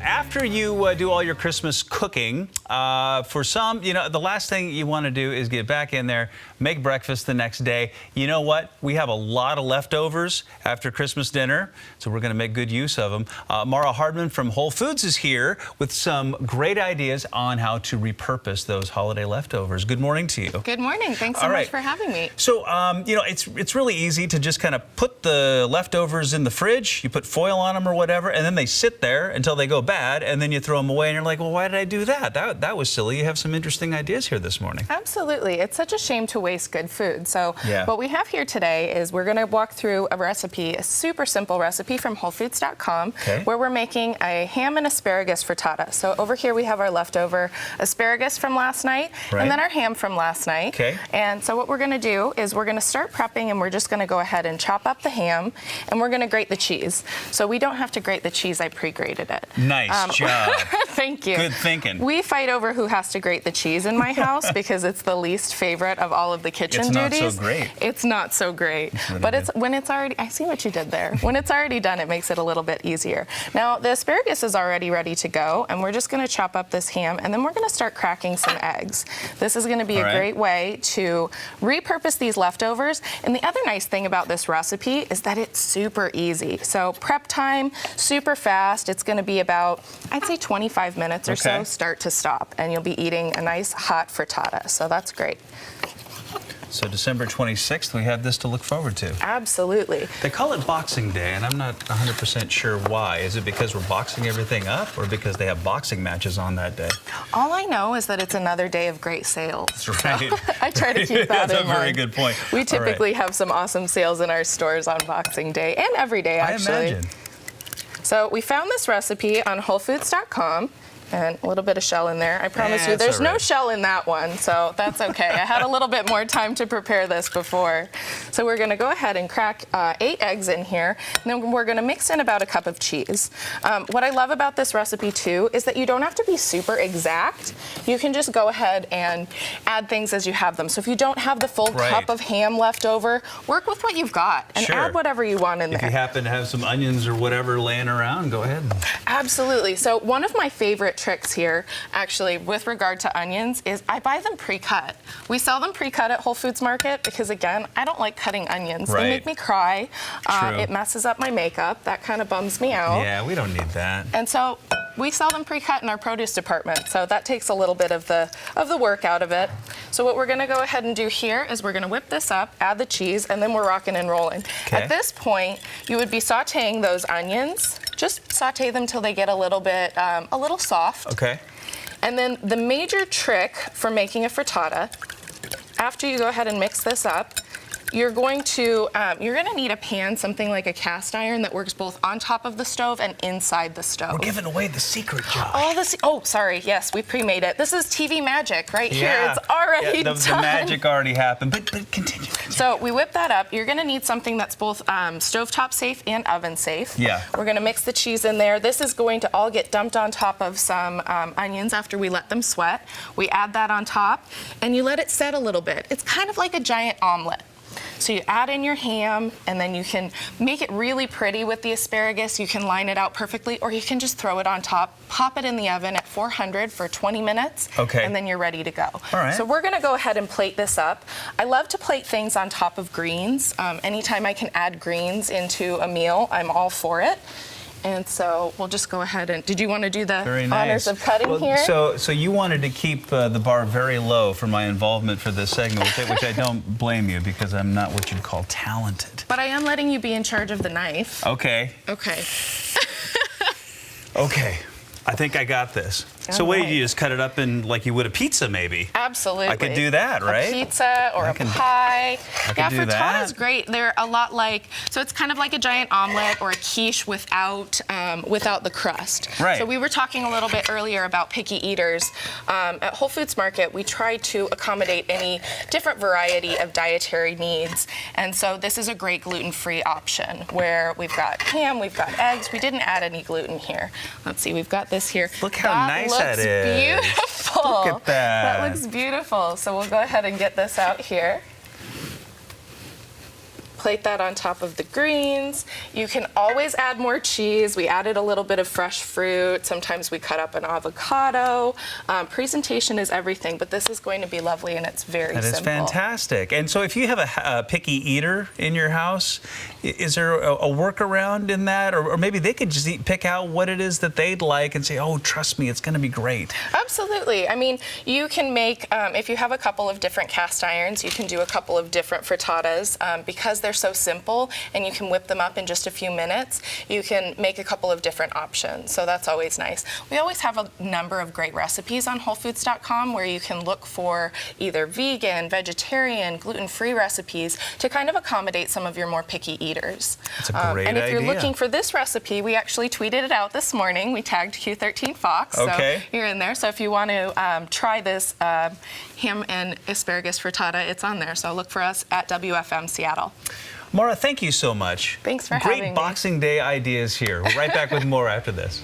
after you do all your Christmas cooking, for some, the last thing you want to do is get back in there, make breakfast the next day. You know what? We have a lot of leftovers after Christmas dinner, so we're going to make good use of them. Mara Hardman from Whole Foods is here with some great ideas on how to repurpose those holiday leftovers. Good morning to you. Good morning. Thanks so much for having me. So, it's really easy to just kind of put the leftovers in the fridge. You put foil on them or whatever, and then they sit there until they go bad, and then you throw them away, and you're like, well, why did I do that? That was silly. You have some interesting ideas here this morning. Absolutely. It's such a shame to waste good food. So what we have here today is we're going to walk through a recipe, a super simple recipe from WholeFoods.com, where we're making a ham and asparagus frittata. So over here we have our leftover asparagus from last night, and then our ham from last night. And so what we're going to do is we're going to start prepping, and we're just going to go ahead and chop up the ham, and we're going to grate the cheese. So we don't have to grate the cheese. I pre-grated it. Nice job. Thank you. Good thinking. We fight over who has to grate the cheese in my house because it's the least favorite of all of the kitchen duties. It's not so great. It's not so great. But when it's already, I see what you did there. When it's already done, it makes it a little bit easier. Now, the asparagus is already ready to go, and we're just going to chop up this ham, and then we're going to start cracking some eggs. This is going to be a great way to repurpose these leftovers. And the other nice thing about this recipe is that it's super easy. So prep time, super fast. It's going to be about, I'd say 25 minutes or so, start to stop, and you'll be eating a nice hot frittata. So that's great. So December 26th, we have this to look forward to. Absolutely. They call it Boxing Day, and I'm not 100% sure why. Is it because we're boxing everything up, or because they have boxing matches on that day? All I know is that it's another day of great sales. That's right. So I try to keep that in mind. That's a very good point. We typically have some awesome sales in our stores on Boxing Day, and every day, actually. I imagine. So we found this recipe on WholeFoods.com. And a little bit of shell in there. I promise you there's no shell in that one, so that's okay. I had a little bit more time to prepare this before. So we're going to go ahead and crack 8 eggs in here, and then we're going to mix in about a cup of cheese. What I love about this recipe, too, is that you don't have to be super exact. You can just go ahead and add things as you have them. So if you don't have the full cup of ham left over, work with what you've got and add whatever you want in there. If you happen to have some onions or whatever laying around, go ahead. Absolutely. So one of my favorite tricks here, actually, with regard to onions, is I buy them pre-cut. We sell them pre-cut at Whole Foods Market because, again, I don't like cutting onions. They make me cry. It messes up my makeup. That kind of bums me out. Yeah, we don't need that. And so we sell them pre-cut in our produce department, so that takes a little bit of the work out of it. So what we're going to go ahead and do here is we're going to whip this up, add the cheese, and then we're rocking and rolling. At this point, you would be sautéing those onions. Just saute them till they get a little bit, a little soft. And then the major trick for making a frittata, after you go ahead and mix this up, you're going to need a pan, something like a cast iron that works both on top of the stove and inside the stove. We're giving away the secret, Josh. Oh, sorry. Yes, we pre-made it. This is TV magic right here. It's already done. The magic already happened, but continue. So we whip that up. You're going to need something that's both stovetop safe and oven safe. We're going to mix the cheese in there. This is going to all get dumped on top of some onions after we let them sweat. We add that on top, and you let it set a little bit. It's kind of like a giant omelet. So you add in your ham, and then you can make it really pretty with the asparagus. You can line it out perfectly, or you can just throw it on top, pop it in the oven at 400 for 20 minutes, and then you're ready to go. So we're going to go ahead and plate this up. I love to plate things on top of greens. Anytime I can add greens into a meal, I'm all for it. And so we'll just go ahead and, did you want to do the honors of cutting here? So you wanted to keep the bar very low for my involvement for this segment, which I don't blame you, because I'm not what you'd call talented. But I am letting you be in charge of the knife. Okay. I think I got this. So wait, you just cut it up in like you would a pizza, maybe? Absolutely. I could do that, right? A pizza or a pie. Yeah, frittata is great. They're a lot like, so it's kind of like a giant omelet or a quiche without the crust. So we were talking a little bit earlier about picky eaters. At Whole Foods Market, we try to accommodate any different variety of dietary needs. And so this is a great gluten-free option where we've got ham, we've got eggs. We didn't add any gluten here. Let's see, we've got this here. Look how nice that is. Beautiful. Look at that. That looks beautiful. So we'll go ahead and get this out here. Plate that on top of the greens. You can always add more cheese. We added a little bit of fresh fruit. Sometimes we cut up an avocado. Presentation is everything, but this is going to be lovely, and it's very simple. That is fantastic. And so if you have a picky eater in your house, is there a workaround in that? Or maybe they could just pick out what it is that they'd like and say, oh, trust me, it's going to be great. Absolutely. I mean, you can make, if you have a couple of different cast irons, you can do a couple of different frittatas. Because they're so simple and you can whip them up in just a few minutes, you can make a couple of different options. So that's always nice. We always have a number of great recipes on WholeFoods.com where you can look for either vegan, vegetarian, gluten-free recipes to kind of accommodate some of your more picky eaters. That's a great and if you're idea. looking for this recipe, we actually tweeted it out this morning. We tagged Q13 Fox, okay. So you're in there. So if you want to try this ham and asparagus frittata, it's on there. So look for us at WFM Seattle. Maura, thank you so much. Thanks for having me. Great Boxing Day ideas here. We're right back with more after this.